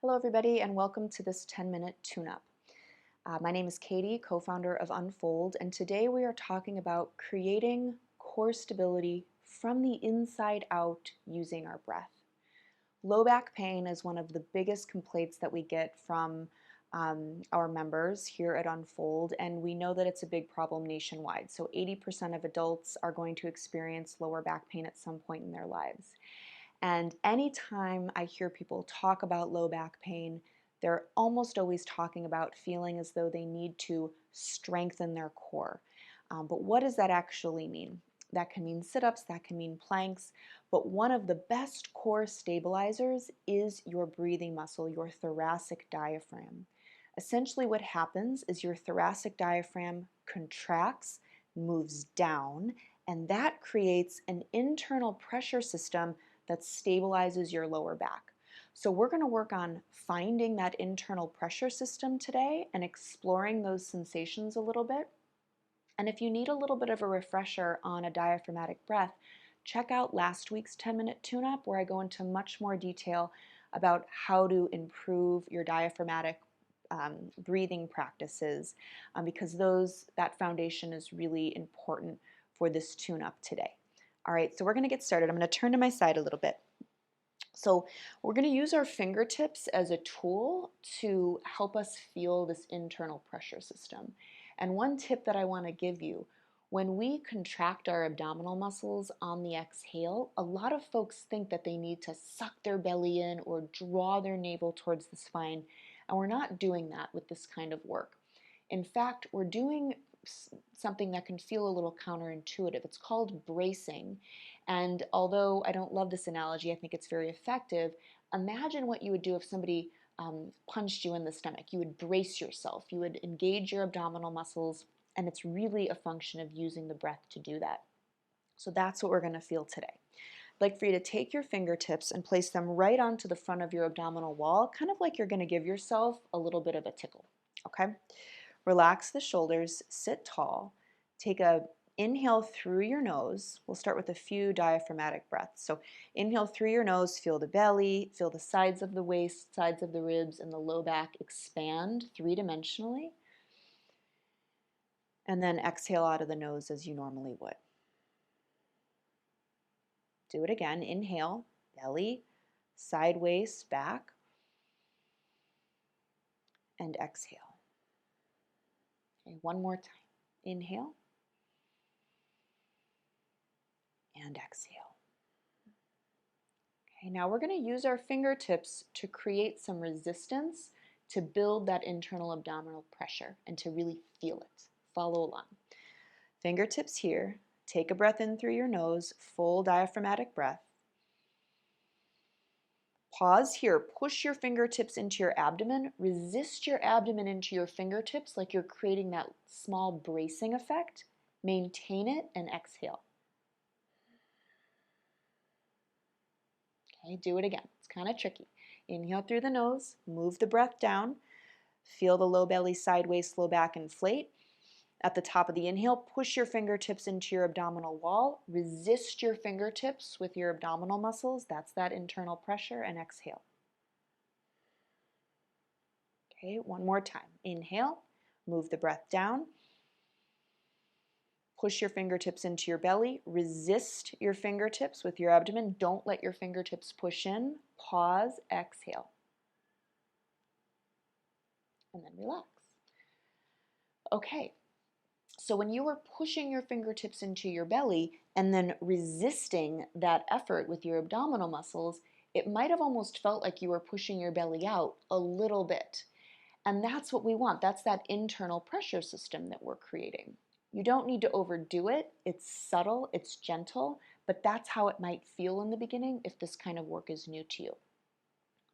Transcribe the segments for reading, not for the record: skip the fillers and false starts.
Hello everybody and welcome to this 10-minute tune-up. My name is Katie, co-founder of Unfold, and today we are talking about creating core stability from the inside out using our breath. Low back pain is one of the biggest complaints that we get from our members here at Unfold, and we know that it's a big problem nationwide. So 80% of adults are going to experience lower back pain at some point in their lives. And anytime I hear people talk about low back pain, they're almost always talking about feeling as though they need to strengthen their core. But what does that actually mean? That can mean sit-ups, that can mean planks, but one of the best core stabilizers is your breathing muscle, your thoracic diaphragm. Essentially what happens is your thoracic diaphragm contracts, moves down, and that creates an internal pressure system that stabilizes your lower back. So we're going to work on finding that internal pressure system today and exploring those sensations a little bit. And if you need a little bit of a refresher on a diaphragmatic breath, check out last week's 10-minute tune-up where I go into much more detail about how to improve your diaphragmatic breathing practices because that foundation is really important for this tune-up today. All right, so we're going to get started. I'm going to turn to my side a little bit. So we're going to use our fingertips as a tool to help us feel this internal pressure system. And one tip that I want to give you, when we contract our abdominal muscles on the exhale, a lot of folks think that they need to suck their belly in or draw their navel towards the spine, and we're not doing that with this kind of work. In fact, we're doing something that can feel a little counterintuitive. It's called bracing. And although I don't love this analogy, I think it's very effective. Imagine what you would do if somebody punched you in the stomach. You would brace yourself. You would engage your abdominal muscles, and it's really a function of using the breath to do that. So that's what we're going to feel today. I'd like for you to take your fingertips and place them right onto the front of your abdominal wall, kind of like you're going to give yourself a little bit of a tickle. Okay? Relax the shoulders, sit tall, take a inhale through your nose. We'll start with a few diaphragmatic breaths. So inhale through your nose, feel the belly, feel the sides of the waist, sides of the ribs, and the low back expand three-dimensionally. And then exhale out of the nose as you normally would. Do it again. Inhale, belly, side waist, back, and exhale. Okay, one more time. Inhale and exhale. Okay, now we're going to use our fingertips to create some resistance to build that internal abdominal pressure and to really feel it. Follow along. Fingertips here. Take a breath in through your nose, full diaphragmatic breath. Pause here. Push your fingertips into your abdomen. Resist your abdomen into your fingertips like you're creating that small bracing effect. Maintain it and exhale. Okay, do it again. It's kind of tricky. Inhale through the nose. Move the breath down. Feel the low belly, side waist, low back inflate. At the top of the inhale, push your fingertips into your abdominal wall. Resist your fingertips with your abdominal muscles. That's that internal pressure, and exhale. Okay, one more time. Inhale, move the breath down. Push your fingertips into your belly. Resist your fingertips with your abdomen. Don't let your fingertips push in. Pause, exhale. And then relax. Okay. So when you were pushing your fingertips into your belly and then resisting that effort with your abdominal muscles, it might have almost felt like you were pushing your belly out a little bit. And that's what we want. That's that internal pressure system that we're creating. You don't need to overdo it. It's subtle, it's gentle, but that's how it might feel in the beginning if this kind of work is new to you.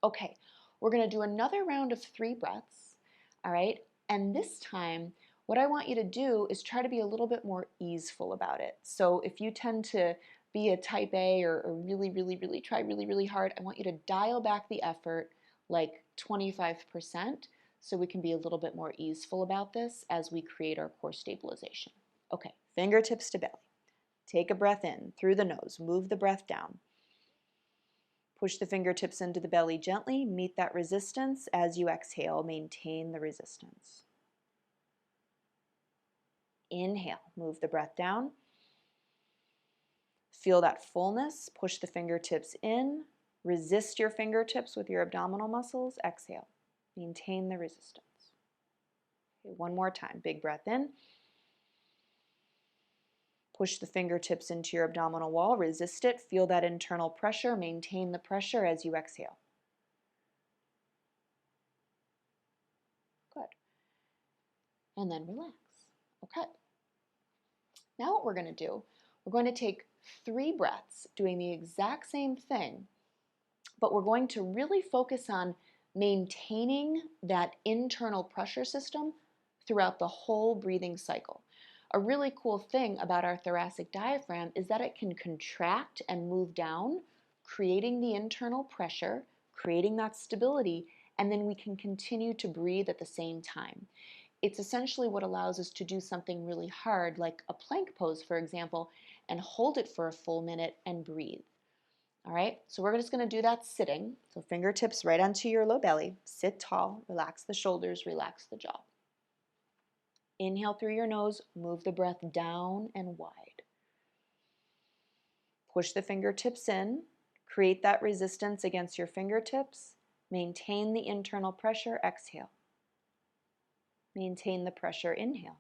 Okay, we're going to do another round of 3 breaths, all right? And this time, what I want you to do is try to be a little bit more easeful about it. So if you tend to be a type A or really try really hard, I want you to dial back the effort like 25% so we can be a little bit more easeful about this as we create our core stabilization. Okay, fingertips to belly. Take a breath in through the nose. Move the breath down. Push the fingertips into the belly gently. Meet that resistance. As you exhale, maintain the resistance. Inhale, move the breath down. Feel that fullness. Push the fingertips in. Resist your fingertips with your abdominal muscles. Exhale. Maintain the resistance. Okay, one more time. Big breath in. Push the fingertips into your abdominal wall. Resist it. Feel that internal pressure. Maintain the pressure as you exhale. Good. And then relax. Okay. Now what we're going to do, we're going to take 3 breaths doing the exact same thing, but we're going to really focus on maintaining that internal pressure system throughout the whole breathing cycle. A really cool thing about our thoracic diaphragm is that it can contract and move down, creating the internal pressure, creating that stability, and then we can continue to breathe at the same time. It's essentially what allows us to do something really hard, like a plank pose, for example, and hold it for a full minute and breathe. All right, so we're just going to do that sitting. So fingertips right onto your low belly. Sit tall, relax the shoulders, relax the jaw. Inhale through your nose, move the breath down and wide. Push the fingertips in, create that resistance against your fingertips. Maintain the internal pressure, exhale. Maintain the pressure, inhale.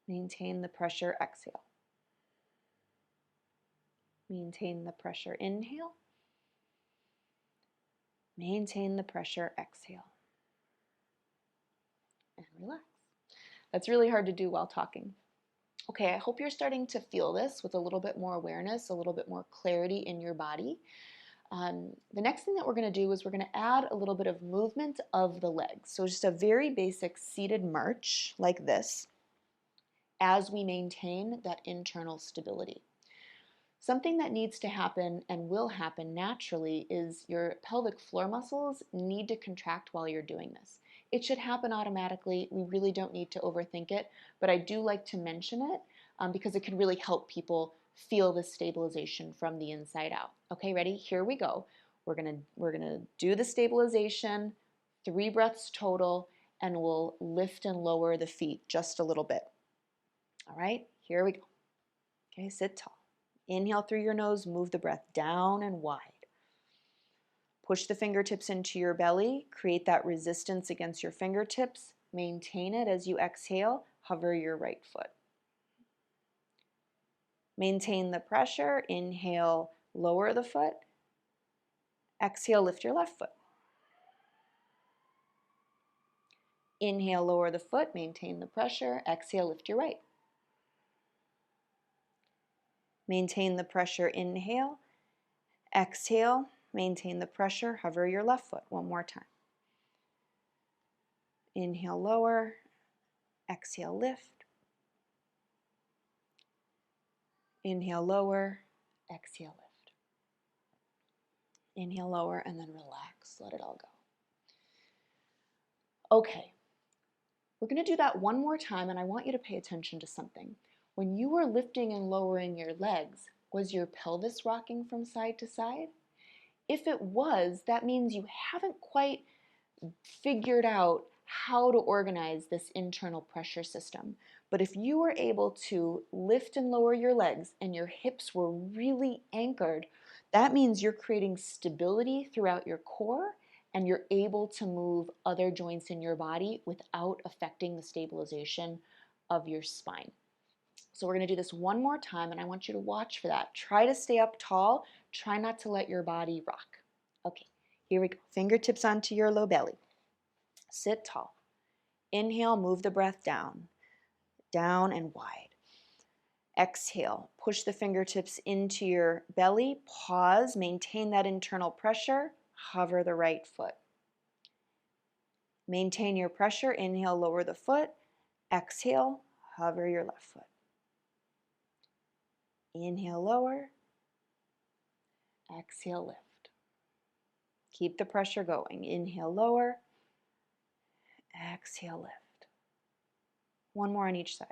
Maintain the pressure, exhale. Maintain the pressure, inhale. Maintain the pressure, exhale. And relax. That's really hard to do while talking. Okay, I hope you're starting to feel this with a little bit more awareness, a little bit more clarity in your body. The next thing that we're going to do is we're going to add a little bit of movement of the legs. So just a very basic seated march like this as we maintain that internal stability. Something that needs to happen and will happen naturally is your pelvic floor muscles need to contract while you're doing this. It should happen automatically. We really don't need to overthink it, but I do like to mention it because it can really help people feel the stabilization from the inside out. Okay, ready? Here we go. We're gonna do the stabilization, 3 breaths total, and we'll lift and lower the feet just a little bit. All right, here we go. Okay, sit tall. Inhale through your nose, move the breath down and wide. Push the fingertips into your belly, create that resistance against your fingertips. Maintain it as you exhale, hover your right foot. Maintain the pressure, inhale, lower the foot. Exhale, lift your left foot. Inhale, lower the foot, maintain the pressure. Exhale, lift your right. Maintain the pressure, inhale. Exhale, maintain the pressure, hover your left foot. One more time. Inhale, lower. Exhale, lift. Inhale, lower. Exhale, lift. Inhale, lower, and then relax. Let it all go. Okay. We're going to do that one more time, and I want you to pay attention to something. When you were lifting and lowering your legs, was your pelvis rocking from side to side? If it was, that means you haven't quite figured out how to organize this internal pressure system. But if you were able to lift and lower your legs and your hips were really anchored, that means you're creating stability throughout your core and you're able to move other joints in your body without affecting the stabilization of your spine. So we're going to do this one more time, and I want you to watch for that. Try to stay up tall. Try not to let your body rock. Okay, here we go. Fingertips onto your low belly. Sit tall. Inhale, move the breath down. Down and wide. Exhale, push the fingertips into your belly. Pause, maintain that internal pressure. Hover the right foot. Maintain your pressure. Inhale, lower the foot. Exhale, hover your left foot. Inhale, lower. Exhale, lift. Keep the pressure going. Inhale, lower. Exhale, lift. One more on each side.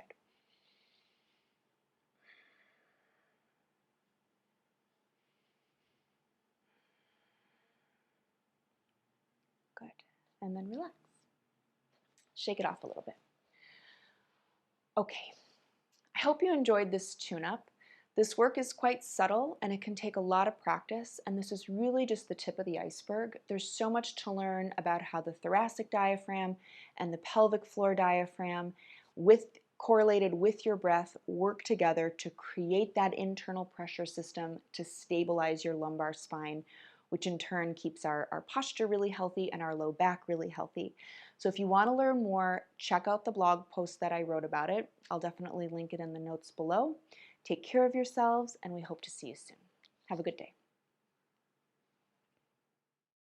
and then relax. Shake it off a little bit. Okay, I hope you enjoyed this tune-up. This work is quite subtle and it can take a lot of practice, and this is really just the tip of the iceberg. There's so much to learn about how the thoracic diaphragm and the pelvic floor diaphragm, correlated with your breath, work together to create that internal pressure system to stabilize your lumbar spine, which in turn keeps our posture really healthy and our low back really healthy. So if you want to learn more, check out the blog post that I wrote about it. I'll definitely link it in the notes below. Take care of yourselves, and we hope to see you soon. Have a good day.